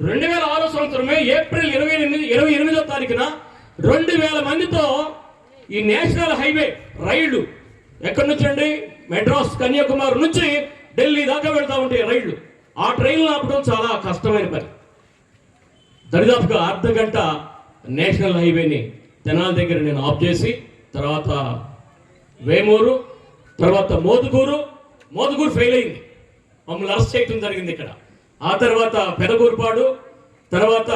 2006 సంవత్సరమే ఏప్రిల్ 28వ తారీఖున 2000 మందితో ఈ నేషనల్ హైవే రైళ్లు ఎక్కడి నుంచి అండి, మెడ్రాస్ కన్యాకుమారి నుంచి ఢిల్లీ దాకా వెళ్తూ ఉంటాయి రైళ్లు. ఆ ట్రైన్లు ఆపడం చాలా కష్టమైన పని. దరిదాపుగా అర్ధ గంట నేషనల్ హైవేని తెనాలి దగ్గర నేను ఆఫ్ చేసి, తర్వాత వేమూరు, తర్వాత మోదుగూరు ఫెయిల్ అయింది, మమ్మల్ని అరెస్ట్ చేయడం జరిగింది ఇక్కడ. ఆ తర్వాత పెదకూరుపాడు, తర్వాత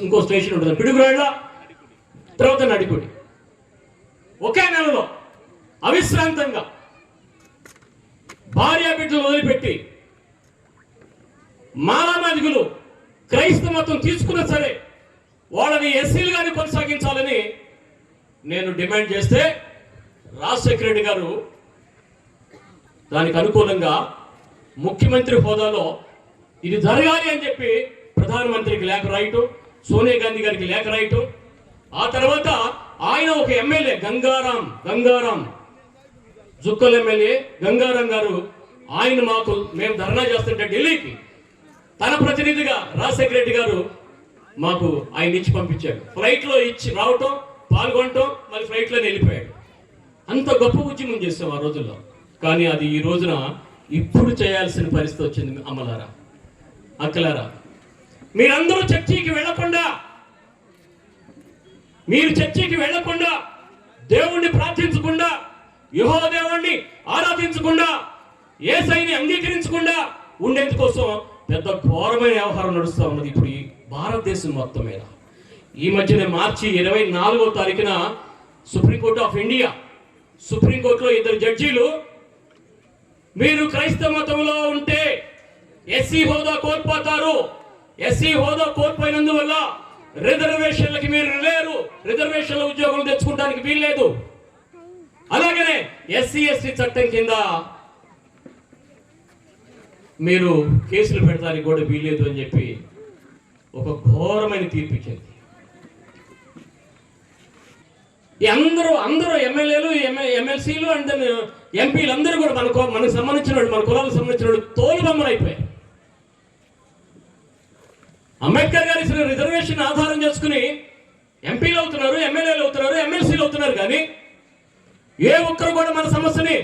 ఇంకో స్టేషన్ ఉంటుంది పిడుగురాళ్ళ, తర్వాత నడిపూడి. ఒకే నెలలో అవిశ్రాంతంగా భార్యా బిడ్డలు వదిలిపెట్టి మాలామాదిగులు క్రైస్తవ మతం తీసుకున్నా సరే వాళ్ళని ఎస్సీలుగానే కొనసాగించాలని నేను డిమాండ్ చేస్తే రాజశేఖర రెడ్డి గారు దానికి అనుకూలంగా ముఖ్యమంత్రి హోదాలో ఇది జరగాలి అని చెప్పి ప్రధానమంత్రికి లేఖ రాయటం, సోనియా గాంధీ గారికి లేఖ రాయటం. ఆ తర్వాత ఆయన ఒక ఎమ్మెల్యే గంగారాం జుక్కల్ ఎమ్మెల్యే గంగారాం గారు, ఆయన మేము ధర్నా చేస్తుంటే ఢిల్లీకి తన ప్రతినిధిగా రాజశేఖర రెడ్డి గారు మాకు ఆయన ఇచ్చి పంపించాడు. ఫ్లైట్లో ఇచ్చి రావటం, పాల్గొనటం, మళ్ళీ ఫ్లైట్లోనే వెళ్ళిపోయాడు. అంత గొప్ప ఉద్యమం చేస్తాం ఆ రోజుల్లో. కానీ అది ఈ రోజున ఇప్పుడు చేయాల్సిన పరిస్థితి వచ్చింది. అమ్మలారా, అక్కలారా, మీరందరూ చర్చికి వెళ్లకుండా దేవుణ్ణి ప్రార్థించకుండా, యెహోవా దేవుణ్ణి ఆరాధించకుండా, యేసయ్యని అంగీకరించకుండా ఉండేందుకోసం పెద్ద ఘోరమైన వ్యవహారం నడుస్తూ ఉన్నది ఇప్పుడు ఈ భారతదేశం మొత్తం మీద. ఈ మధ్యనే మార్చి 24వ తారీఖున సుప్రీంకోర్టు ఆఫ్ ఇండియా, సుప్రీంకోర్టులో 2 జడ్జీలు, మీరు క్రైస్తవ మతంలో ఉంటే ఎస్సీ హోదా కోల్పోతారు, ఎస్సీ హోదా కోల్పోయినందువల్ల రిజర్వేషన్లకి మీరు లేరు, రిజర్వేషన్ల ఉద్యోగులు తెచ్చుకోవడానికి వీల్లేదు, అలాగనే ఎస్సీ ఎస్టీ చట్టం కింద మీరు కేసులు పెడతానికి కూడా వీల్లేదు అని చెప్పి ఒక ఘోరమైన తీర్పు ఇచ్చింది. అందరూ ఎమ్మెల్యేలు, ఎమ్మెల్సీలు అండ్ ఎంపీలు అందరూ కూడా మనకు సంబంధించిన వాళ్ళు, మన కులాలకు సంబంధించిన వాళ్ళు తోలుబొమ్మలు అయిపోయారు. అంబేద్కర్ గారు ఇచ్చిన రిజర్వేషన్ ఆధారం చేసుకుని ఎంపీలు అవుతున్నారు, ఎమ్మెల్యేలు అవుతున్నారు, ఎమ్మెల్సీలు అవుతున్నారు. కానీ ఏ ఒక్కరు కూడా మన సమస్యని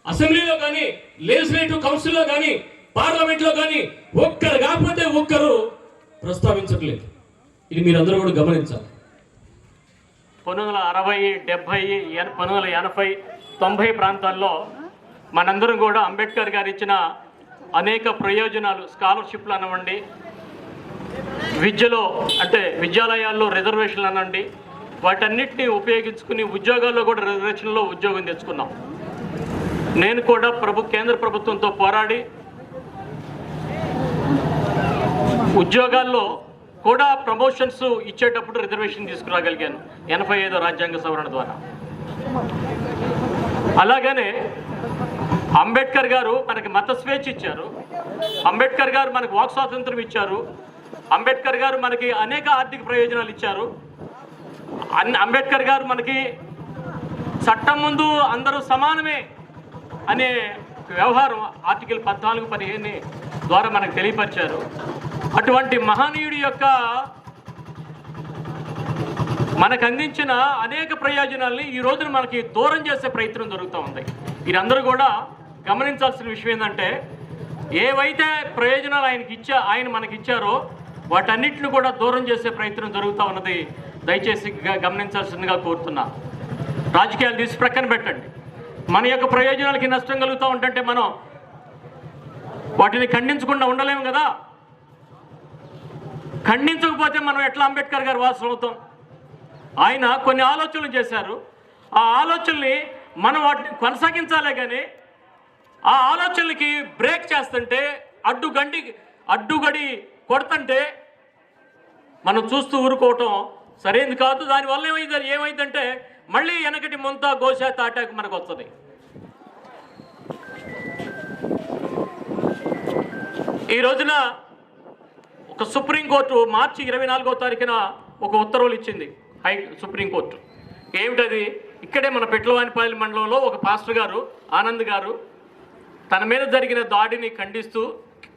అసెంబ్లీలో కానీ, లెజిస్లేటివ్ కౌన్సిల్లో కానీ, పార్లమెంట్లో కానీ ఒక్కరు కాకపోతే ఒక్కరు ప్రస్తావించట్లేదు. ఇది మీరందరూ కూడా గమనించాలి. 1960, 70, 1980, 90 ప్రాంతాల్లో మనందరం కూడా అంబేద్కర్ గారు ఇచ్చిన అనేక ప్రయోజనాలు, స్కాలర్షిప్లు అనండి, విద్యలో అంటే విద్యాలయాల్లో రిజర్వేషన్లు అనండి, వాటన్నిటిని ఉపయోగించుకుని ఉద్యోగాల్లో కూడా రిజర్వేషన్లో ఉద్యోగం తెచ్చుకున్నాం. నేను కూడా కేంద్ర ప్రభుత్వంతో పోరాడి ఉద్యోగాల్లో కూడా ప్రమోషన్స్ ఇచ్చేటప్పుడు రిజర్వేషన్ తీసుకురాగలిగాను 85వ రాజ్యాంగ సవరణ ద్వారా. అలాగనే అంబేద్కర్ గారు మనకి మత స్వేచ్ఛ ఇచ్చారు, అంబేద్కర్ గారు మనకు వాక్ స్వాతంత్రం ఇచ్చారు, అంబేద్కర్ గారు మనకి అనేక ఆర్థిక ప్రయోజనాలు ఇచ్చారు. అంబేద్కర్ గారు మనకి చట్టం ముందు అందరూ సమానమే అనే వ్యవహారం ఆర్టికల్ 14, 15 ద్వారా మనకు తెలియపరిచారు. అటువంటి మహనీయుడి యొక్క మనకు అందించిన అనేక ప్రయోజనాల్ని ఈ రోజున మనకి దూరం చేసే ప్రయత్నం జరుగుతూ ఉంది. మీరందరూ కూడా గమనించాల్సిన విషయం ఏంటంటే, ఏవైతే ప్రయోజనాలు ఆయన మనకిచ్చారో వాటన్నిటిని కూడా దూరం చేసే ప్రయత్నం జరుగుతూ ఉన్నది. దయచేసి గమనించాల్సిందిగా కోరుతున్నా. రాజకీయాలు తీసి ప్రక్కన పెట్టండి. మన యొక్క ప్రయోజనాలకి నష్టం కలుగుతూ ఉంటుంటే మనం వాటిని ఖండించకుండా ఉండలేము కదా. ఖండించకపోతే మనం ఎట్లా అంబేద్కర్ గారు వారసులు అవుతాం? ఆయన కొన్ని ఆలోచనలు చేశారు, ఆ ఆలోచనల్ని మనం వాటిని కొనసాగించాలే. కానీ ఆ ఆలోచనలకి బ్రేక్ చేస్తుంటే, అడ్డుగడి కొడుతుంటే మనం చూస్తూ ఊరుకోవటం సరైనది కాదు. దానివల్ల ఏమైందంటే మళ్ళీ వెనకటి ముంత గోషా తాటాకు మనకు వస్తుంది. ఈ రోజున ఒక సుప్రీంకోర్టు మార్చి 24వ తారీఖున ఒక ఉత్తర్వులు ఇచ్చింది సుప్రీంకోర్టు. ఏమిటది? ఇక్కడే మన పెట్లవానిపల్లి మండలంలో ఒక పాస్టర్ గారు, ఆనంద్ గారు, తన మీద జరిగిన దాడిని ఖండిస్తూ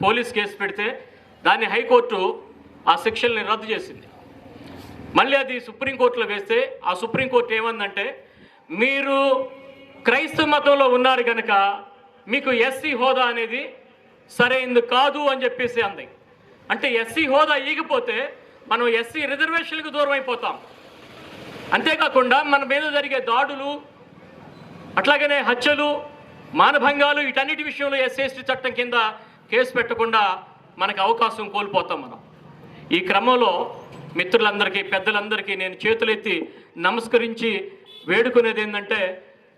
పోలీస్ కేసు పెడితే దాన్ని హైకోర్టు ఆ శిక్షల్ని రద్దు చేసింది. మళ్ళీ అది సుప్రీంకోర్టులో వేస్తే ఆ సుప్రీంకోర్టు ఏమందంటే, మీరు క్రైస్తవ మతంలో ఉన్నారు కనుక మీకు ఎస్సీ హోదా అనేది సరైనది కాదు అని చెప్పేసి అంది. అంటే ఎస్సీ హోదా ఇగిపోతే మనం ఎస్సీ రిజర్వేషన్లకు దూరం అయిపోతాం. అంతేకాకుండా మన మీద జరిగే దాడులు, అట్లాగనే హత్యలు, మానభంగాలు, వీటన్నిటి విషయంలో ఎస్సీ ఎస్టీ చట్టం కింద కేసు పెట్టకుండా మనకు అవకాశం కోల్పోతాం మనం. ఈ క్రమంలో మిత్రులందరికీ, పెద్దలందరికీ నేను చేతులెత్తి నమస్కరించి వేడుకునేది ఏంటంటే,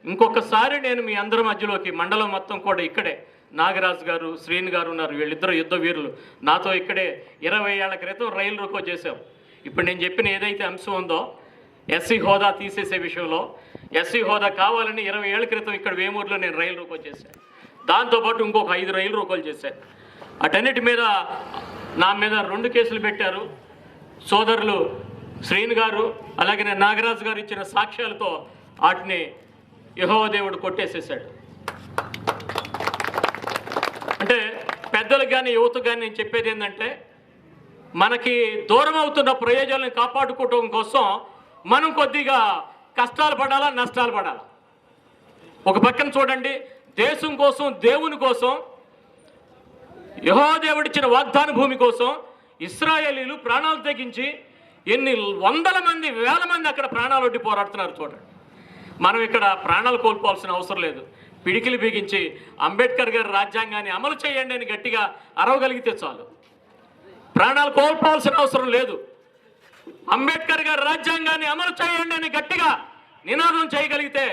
ఇంకొకసారి నేను మీ అందరి మధ్యలోకి, మండలం మొత్తం కూడా ఇక్కడే నాగరాజు గారు, శ్రీని గారు ఉన్నారు, వీళ్ళిద్దరు యుద్ధ వీరులు. నాతో ఇక్కడే 20 ఏళ్ల క్రితం రైలు రోకో చేశాం. ఇప్పుడు నేను చెప్పిన ఏదైతే అంశం ఉందో ఎస్సీ హోదా తీసేసే విషయంలో, ఎస్సీ హోదా కావాలని 20 ఏళ్ల క్రితం ఇక్కడ వేమూరులో నేను రైలు రోకో చేశాను. దాంతోపాటు ఇంకొక 5 రైలు రోకోలు చేశాను. అటన్నిటి మీద నా మీద 2 కేసులు పెట్టారు. సోదరులు శ్రీని గారు అలాగే నాగరాజు గారు ఇచ్చిన సాక్ష్యాలతో వాటిని యెహోవా దేవుడు కొట్టేసేసాడు. అంటే పెద్దలకు కానీ యువతకు కానీ నేను చెప్పేది ఏంటంటే, మనకి దూరం అవుతున్న ప్రయోజనాలను కాపాడుకోవడం కోసం మనం కొద్దిగా కష్టాలు పడాలా, నష్టాలు పడాలా. ఒక పక్కన చూడండి, దేశం కోసం, దేవుని కోసం, యెహోవా దేవుడిచ్చిన వాగ్దాన భూమి కోసం ఇశ్రాయేలీలు ప్రాణాలు తెగించి ఎన్ని వందల మంది, వేల మంది అక్కడ ప్రాణాలు ఒడ్డి పోరాడుతున్నారు చూడండి. మనం ఇక్కడ ప్రాణాలు కోల్పోవాల్సిన అవసరం లేదు. పిడికిలు బిగించి అంబేద్కర్ గారి రాజ్యాంగాన్ని అమలు చేయండి అని గట్టిగా అరవగలిగితే చాలు. ప్రాణాలు కోల్పోవాల్సిన అవసరం లేదు. అంబేద్కర్ గారి రాజ్యాంగాన్ని అమలు చేయండి అని గట్టిగా నినాదం చేయగలిగితే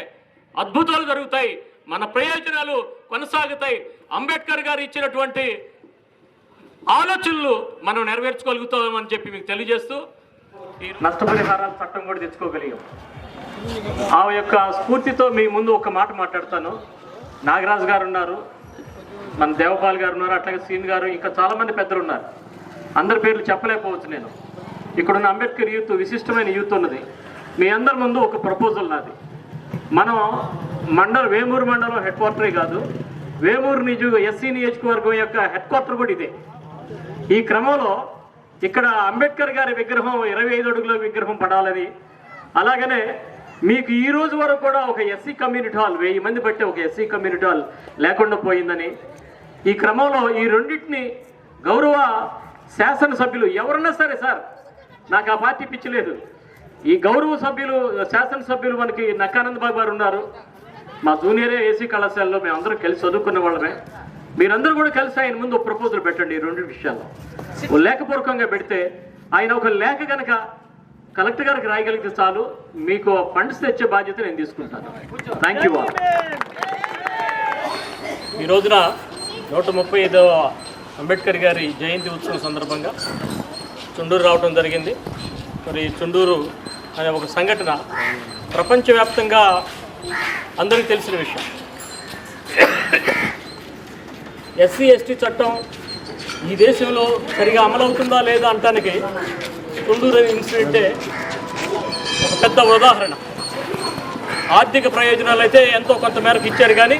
అద్భుతాలు జరుగుతాయి, మన ప్రయోజనాలు కొనసాగుతాయి. అంబేద్కర్ గారు ఇచ్చినటువంటి ఆలోచనలు మనం నెరవేర్చుకోగలుగుతామని చెప్పి మీకు తెలియజేస్తూ, ఈ నష్టపరిహారాల చట్టం కూడా తెచ్చుకోగలిగాం. ఆ యొక్క స్ఫూర్తితో మీ ముందు ఒక మాట మాట్లాడతాను. నాగరాజు గారు ఉన్నారు, మన దేవపాల్ గారు ఉన్నారు, అట్లాగే సీన్ గారు, ఇంకా చాలామంది పెద్దలు ఉన్నారు. అందరి పేర్లు చెప్పలేకపోవచ్చు నేను. ఇక్కడున్న అంబేద్కర్ యూత్ విశిష్టమైన యూత్ ఉన్నది. మీ అందరి ముందు ఒక ప్రపోజల్ నాది. మనం వేమూరు మండలం హెడ్ క్వార్టరే కాదు, వేమూరు ఎస్సీ నియోజకవర్గం యొక్క హెడ్ క్వార్టర్ కూడా ఇదే. ఈ క్రమంలో ఇక్కడ అంబేద్కర్ గారి విగ్రహం 25 అడుగుల విగ్రహం పడాలని, అలాగనే మీకు ఈ రోజు వరకు కూడా ఒక ఎస్సీ కమ్యూనిటీ హాల్ 1000 మంది బట్టే ఒక ఎస్సీ కమ్యూనిటీ హాల్ లేకుండా పోయిందని, ఈ క్రమంలో ఈ రెండింటిని గౌరవ శాసనసభ్యులు ఎవరన్నా సరే, సార్ నాకు ఆ పార్టీ పిచ్చలేదు, ఈ గౌరవ సభ్యులు శాసనసభ్యులు మనకి నక్కానంద్ బాబు గారు ఉన్నారు, మా జూనియరే ఏసీ కళాశాలలో మేమందరం కలిసి చదువుకున్న వాళ్ళమే. మీరందరూ కూడా కలిసి ఆయన ముందు ఒక ప్రపోజల్ పెట్టండి. ఈ 2 విషయాల్లో లేఖపూర్వకంగా పెడితే, ఆయన ఒక లేఖ కనుక కలెక్టర్ గారికి రాయగలిగితే చాలు, మీకు ఫండ్స్ తెచ్చే బాధ్యత నేను తీసుకుంటాను. Thank you. ఈ రోజున 135వ అంబేద్కర్ గారి జయంతి ఉత్సవం సందర్భంగా చుండూరు రావడం జరిగింది. మరి చుండూరు అనే ఒక సంఘటన ప్రపంచవ్యాప్తంగా అందరికీ తెలిసిన విషయం. ఎస్సీ ఎస్టీ చట్టం ఈ దేశంలో సరిగా అమలవుతుందా లేదా అంటానికి చుండూరు అనే ఇన్సిడెంటే ఒక పెద్ద ఉదాహరణ. ఆర్థిక ప్రయోజనాలు అయితే ఎంతో కొంత మేరకు ఇచ్చారు, కానీ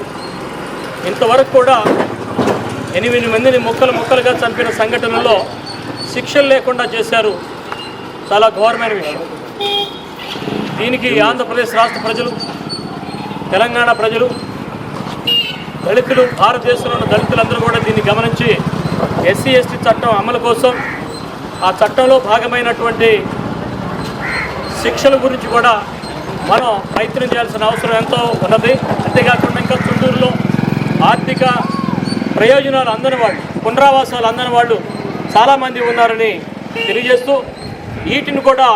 ఇంతవరకు కూడా 8 మందిని ముక్కలుగా చంపిన సంఘటనలో శిక్షలు లేకుండా చేశారు. చాలా ఘోరమైన విషయం. దీనికి ఆంధ్రప్రదేశ్ రాష్ట్ర ప్రజలు, తెలంగాణ ప్రజలు, దళితులు, భారతదేశంలో ఉన్న దళితులందరూ కూడా దీన్ని గమనించి ఎస్సీ ఎస్టీ చట్టం అమలు కోసం, ఆ చట్టంలో భాగమైనటువంటి శిక్షల గురించి కూడా మనం ప్రయత్నం చేయాల్సిన అవసరం ఎంతో ఉన్నది. అంతేకాకుండా ఇంకా చుండూరులో ఆర్థిక ప్రయోజనాలు అందని వాళ్ళు, పునరావాసాలు అందని వాళ్ళు చాలామంది ఉన్నారని తెలియజేస్తూ, వీటిని కూడా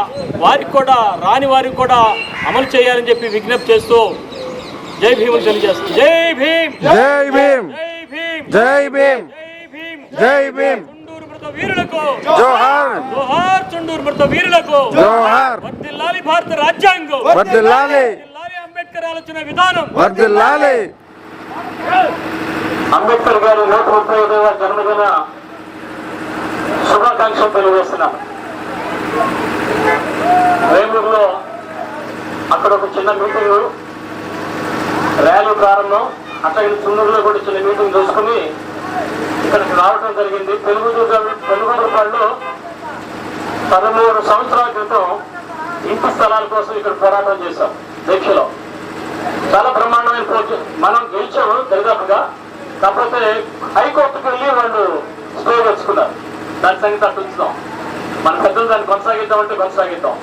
వారికి కూడా రాని వారికి కూడా అమలు చేయాలని చెప్పి విజ్ఞప్తి చేస్తూ జై భీమ్ తెలియజేస్తుంది. జై భీమ్, జై భీమ్, జై భీమ్, జై భీమ్. చుండూరు మృత వీరులకు జోహార్, జోహార్. చుండూరు మృత వీరులకు జోహార్. వర్ధిల్లాలి భారత రాజ్యాంగం, వర్ధిల్లాలి. అంబేద్కర్ ఆలోచన విధానం వర్ధిల్లాలి. అంబేద్కర్ గారు 135వ జన్మదిన శుభాకాంక్షలు తెలియజేస్తున్నాను. వేమూరులో అక్కడ ఒక చిన్న మీటింగ్, ర్యాలీ ప్రారంభం, అట్లాగే చుండూరులో కూడా చిన్న మీటింగ్ చూసుకుని ఇక్కడికి రావడం జరిగింది. పెనుగొండపాడులో 13 సంవత్సరాల క్రితం ఇంటి స్థలాల కోసం ఇక్కడ పోరాటం చేశాం దీక్షలో. చాలా బ్రహ్మాండమైన మనం గెలిచాము దరిదాపుగా. కాకపోతే హైకోర్టుకు వెళ్ళి వాళ్ళు స్టే తెచ్చుకున్నారు. దాని సంగతి అట్లా ఉంచుదాం. మన పెద్దలు దాన్ని కొనసాగిద్దామంటే కొనసాగిద్దాం.